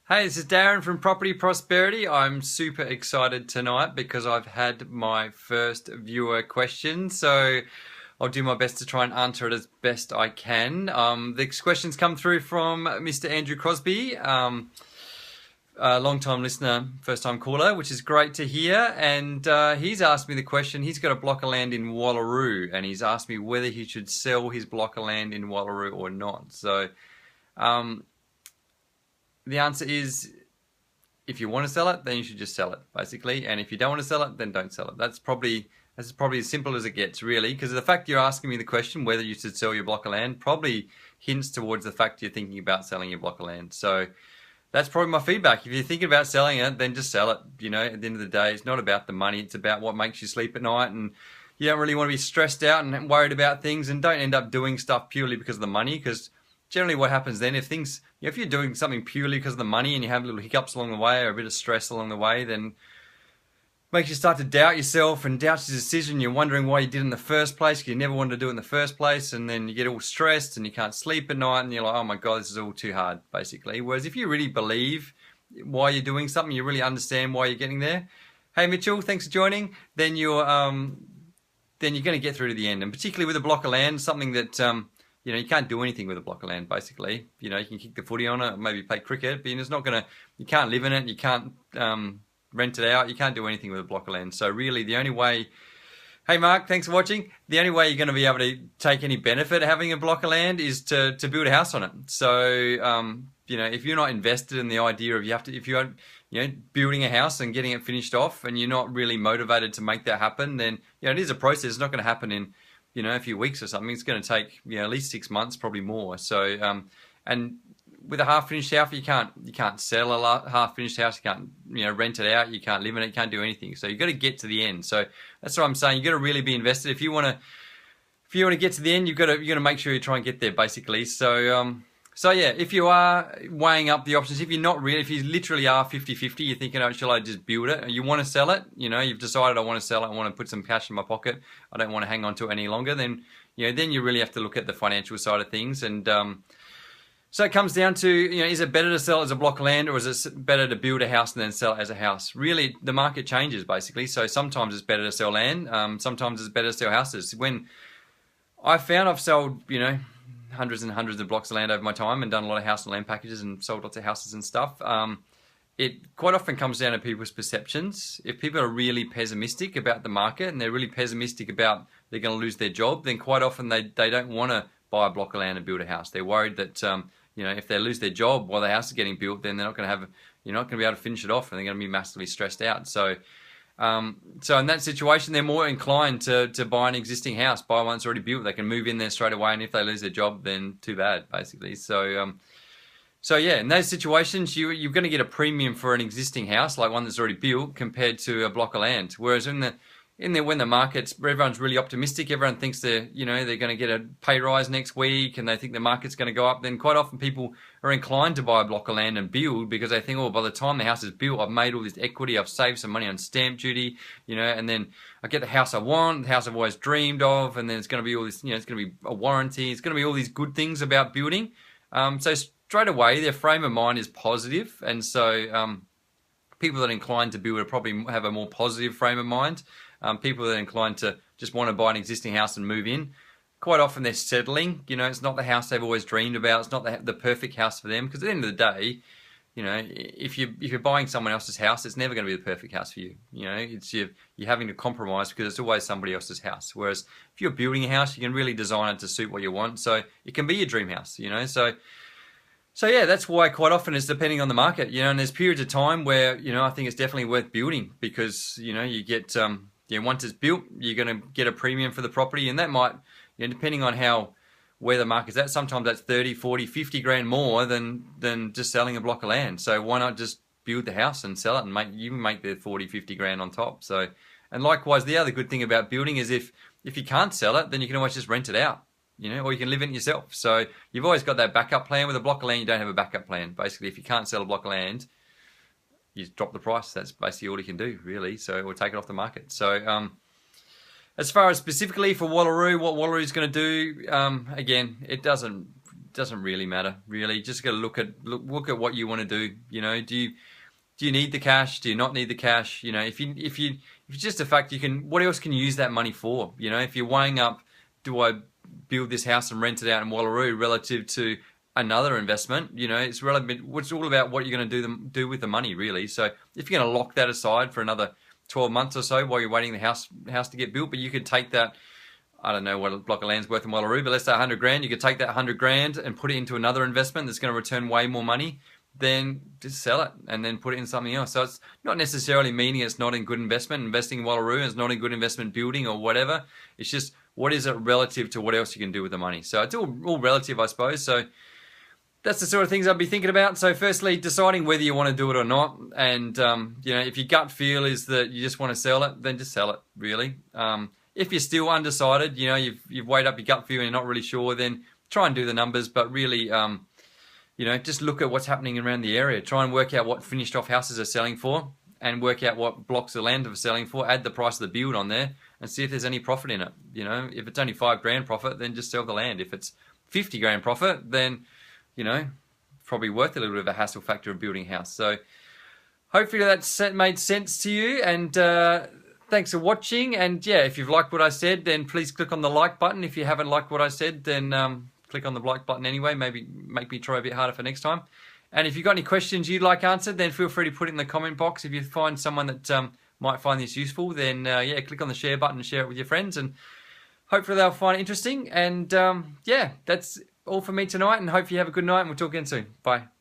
Hey, this is Darren from Property Prosperity. I'm super excited tonight because I've had my first viewer question. So I'll do my best to try and answer it as best I can. This question's come through from Mr. Andrew Crosby, a long-time listener, first-time caller, which is great to hear. And he's asked me the question. He's got a block of land in Wallaroo, and he's asked me whether he should sell his block of land in Wallaroo or not. So the answer is, if you want to sell it, then you should just sell it, basically. And if you don't want to sell it, then don't sell it. That's probably as simple as it gets, really, because the fact you're asking me the question whether you should sell your block of land probably hints towards the fact you're thinking about selling your block of land. So that's probably my feedback. If you're thinking about selling it, then just sell it. You know, at the end of the day, it's not about the money. It's about what makes you sleep at night, and you don't really want to be stressed out and worried about things, and don't end up doing stuff purely because of the money, because generally what happens then, if you're doing something purely because of the money and you have little hiccups along the way or a bit of stress along the way, then it makes you start to doubt yourself and doubt your decision. You're wondering why you did it in the first place, because you never wanted to do it in the first place, and then you get all stressed and you can't sleep at night and you're like, oh my God, this is all too hard, basically. Whereas if you really believe why you're doing something, you really understand why you're getting there. Hey Mitchell, thanks for joining. Then you're going to get through to the end, and particularly with a block of land, something that you can't do anything with a block of land, basically. You can kick the footy on it, maybe play cricket, but it's not you can't live in it, you can't rent it out, you can't do anything with a block of land. So really the only way, hey Mark, thanks for watching, the only way you're going to be able to take any benefit of having a block of land is to build a house on it. So, if you're not invested in the idea of if you're building a house and getting it finished off, and you're not really motivated to make that happen, then, it is a process. It's not going to happen in a few weeks or something. It's going to take at least 6 months, probably more. So and with a half-finished house, you can't sell a half-finished house. You can't rent it out. You can't live in it. You can't do anything. So you've got to get to the end. So that's what I'm saying. You've got to really be invested. If you want to get to the end, you've got to make sure you try and get there, basically. So yeah, if you are weighing up the options, if you literally are 50-50, you're thinking, oh, shall I just build it? You want to sell it, you've decided I want to sell it, I want to put some cash in my pocket, I don't want to hang on to it any longer, then you really have to look at the financial side of things. And so it comes down to, is it better to sell as a block of land, or is it better to build a house and then sell it as a house? Really, the market changes, basically. So sometimes it's better to sell land, sometimes it's better to sell houses. When I've sold, hundreds and hundreds of blocks of land over my time and done a lot of house and land packages and sold lots of houses and stuff. It quite often comes down to people's perceptions. If people are really pessimistic about the market and they're really pessimistic about they're going to lose their job, then quite often they don't want to buy a block of land and build a house. They're worried that if they lose their job while the house is getting built, then you're not going to be able to finish it off, and they're going to be massively stressed out. So in that situation, they're more inclined to buy an existing house, buy one that's already built. They can move in there straight away, and if they lose their job, then too bad, basically. So yeah, in those situations, you're going to get a premium for an existing house, like one that's already built, compared to a block of land. Whereas when the market's, everyone's really optimistic, everyone thinks they're going to get a pay rise next week, and they think the market's going to go up, then quite often people are inclined to buy a block of land and build, because they think, oh, by the time the house is built, I've made all this equity, I've saved some money on stamp duty, and then I get the house I want, the house I've always dreamed of, and then it's going to be all this, it's going to be a warranty, it's going to be all these good things about building. So straight away, their frame of mind is positive, and so people that are inclined to build probably have a more positive frame of mind. People that are inclined to just want to buy an existing house and move in, quite often they're settling. It's not the house they've always dreamed about. It's not the perfect house for them, because at the end of the day, if you're buying someone else's house, it's never going to be the perfect house for you. You're having to compromise, because it's always somebody else's house. Whereas if you're building a house, you can really design it to suit what you want. So it can be your dream house. So yeah, that's why quite often it's depending on the market. And there's periods of time where I think it's definitely worth building, because you get once it's built, you're going to get a premium for the property, and that might, depending on where the market's at, sometimes that's 30, 40, 50 grand more than just selling a block of land. So why not just build the house and sell it, and make the 40, 50 grand on top. So, and likewise, the other good thing about building is if you can't sell it, then you can always just rent it out, or you can live in it yourself. So you've always got that backup plan. With a block of land, you don't have a backup plan. Basically, if you can't sell a block of land, you drop the price. That's basically all you can do, really. So, or take it off the market. So, as far as specifically for Wallaroo, what Wallaroo is going to do, again, it doesn't doesn't really matter. Really, just got to look at what you want to do. You know, do you need the cash? Do you not need the cash? You know, if it's just a fact, you can. What else can you use that money for? You know, if you're weighing up, do I build this house and rent it out in Wallaroo relative to another investment? You know, it's relevant. It's all about what you're going to do with the money, really. So if you're going to lock that aside for another 12 months or so while you're waiting the house to get built, but you could take that. I don't know what a block of land's worth in Wallaroo, but let's say 100 grand. You could take that 100 grand and put it into another investment that's going to return way more money. Then just sell it and then put it in something else. So it's not necessarily meaning it's not a good investment. Investing in Wallaroo is not a good investment building or whatever. It's just what is it relative to what else you can do with the money. So it's all relative, I suppose. So that's the sort of things I'd be thinking about. So firstly, deciding whether you want to do it or not. And, you know, if your gut feel is that you just want to sell it, then just sell it, really. If you're still undecided, you know, you've weighed up your gut feel and you're not really sure, then try and do the numbers. But really, you know, just look at what's happening around the area. Try and work out what finished off houses are selling for and work out what blocks of land are selling for. Add the price of the build on there and see if there's any profit in it. You know, if it's only 5 grand profit, then just sell the land. If it's 50 grand profit, then, you know, probably worth a little bit of a hassle factor of building a house. So hopefully that made sense to you. And thanks for watching. And yeah, if you've liked what I said, then please click on the like button. If you haven't liked what I said, then click on the like button anyway. Maybe make me try a bit harder for next time. And if you've got any questions you'd like answered, then feel free to put it in the comment box. If you find someone that might find this useful, then yeah, click on the share button and share it with your friends. And hopefully they'll find it interesting. And yeah, that's all for me tonight. And hope you have a good night. And we'll talk again soon. Bye.